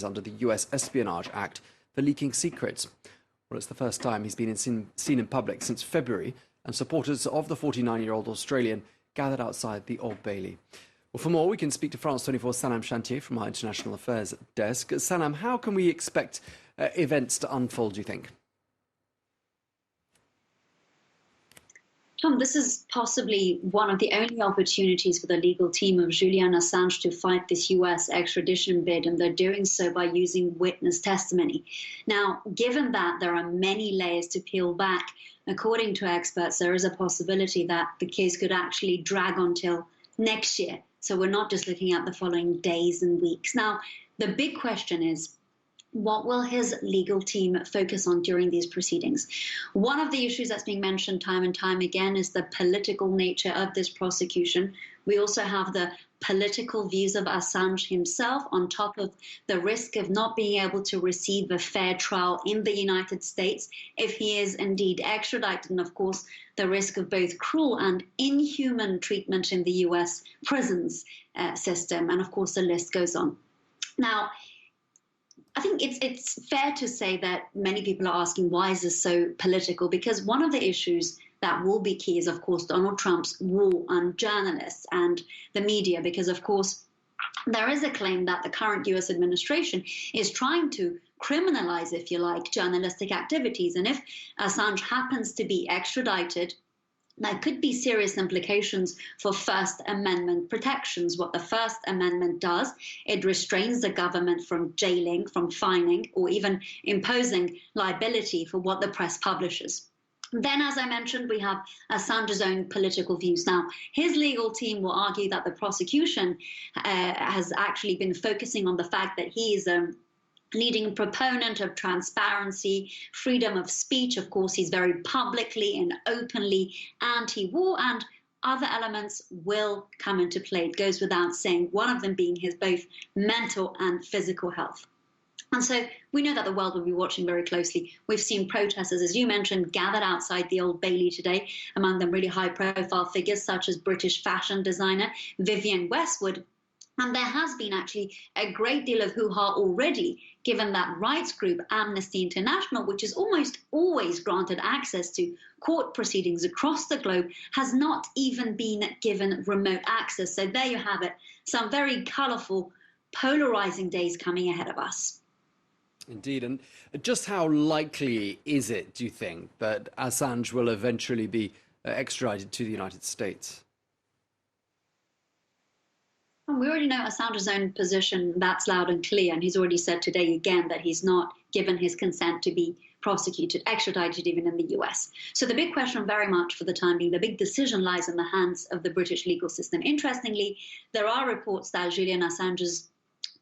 under the US Espionage Act for leaking secrets. Well, it's the first time he's been seen in public since February, and supporters of the 49-year-old Australian gathered outside the Old Bailey. Well, for more, we can speak to France 24's Sanam Chantier from our International Affairs desk. Sanam, how can we expect events to unfold, do you think? Tom, this is possibly one of the only opportunities for the legal team of Julian Assange to fight this US extradition bid, and they're doing so by using witness testimony. Now, given that there are many layers to peel back, according to experts, there is a possibility that the case could actually drag on till next year. So we're not just looking at the following days and weeks. Now, the big question is, what will his legal team focus on during these proceedings? One of the issues that's being mentioned time and time again is the political nature of this prosecution. We also have the political views of Assange himself, on top of the risk of not being able to receive a fair trial in the United States if he is indeed extradited, and of course the risk of both cruel and inhuman treatment in the US prisons system, and of course the list goes on. Now, I think it's fair to say that many people are asking, why is this so political? Because one of the issues that will be key is, of course, Donald Trump's war on journalists and the media, because, of course, there is a claim that the current US administration is trying to criminalize, if you like, journalistic activities. And if Assange happens to be extradited, there could be serious implications for First Amendment protections. What the First Amendment does, it restrains the government from jailing, from fining, or even imposing liability for what the press publishes. Then, as I mentioned, we have Assange's own political views. Now, his legal team will argue that the prosecution has actually been focusing on the fact that he is a leading proponent of transparency, freedom of speech. Of course, he's very publicly and openly anti-war, and other elements will come into play. It goes without saying, one of them being his both mental and physical health. And so we know that the world will be watching very closely. We've seen protesters, as you mentioned, gathered outside the Old Bailey today, among them really high-profile figures such as British fashion designer Vivienne Westwood. And there has been actually a great deal of hoo-ha already, given that rights group Amnesty International, which is almost always granted access to court proceedings across the globe, has not even been given remote access. So there you have it, some very colourful, polarising days coming ahead of us. Indeed. And just how likely is it, do you think, that Assange will eventually be extradited to the United States? We already know Assange's own position, that's loud and clear, and he's already said today again that he's not given his consent to be prosecuted, extradited even in the US. So the big question very much for the time being, the big decision lies in the hands of the British legal system. Interestingly, there are reports that Julian Assange's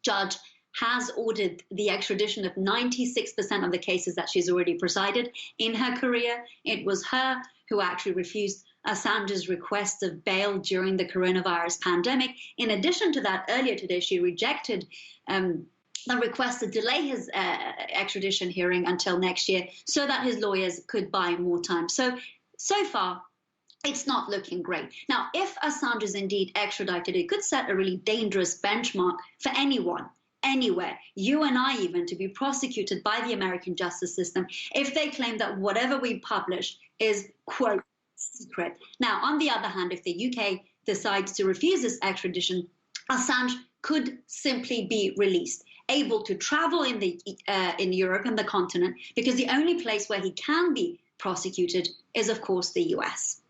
judge has ordered the extradition of 96% of the cases that she's already presided in her career. It was her who actually refused Assange's request of bail during the coronavirus pandemic. In addition to that, earlier today, she rejected the request to delay his extradition hearing until next year so that his lawyers could buy more time. So far, it's not looking great. Now, if Assange is indeed extradited, it could set a really dangerous benchmark for anyone, anywhere, you and I even, to be prosecuted by the American justice system if they claim that whatever we publish is, quote, secret. Now, on the other hand, if the UK decides to refuse this extradition, Assange could simply be released, able to travel in Europe and the continent, because the only place where he can be prosecuted is, of course, the US.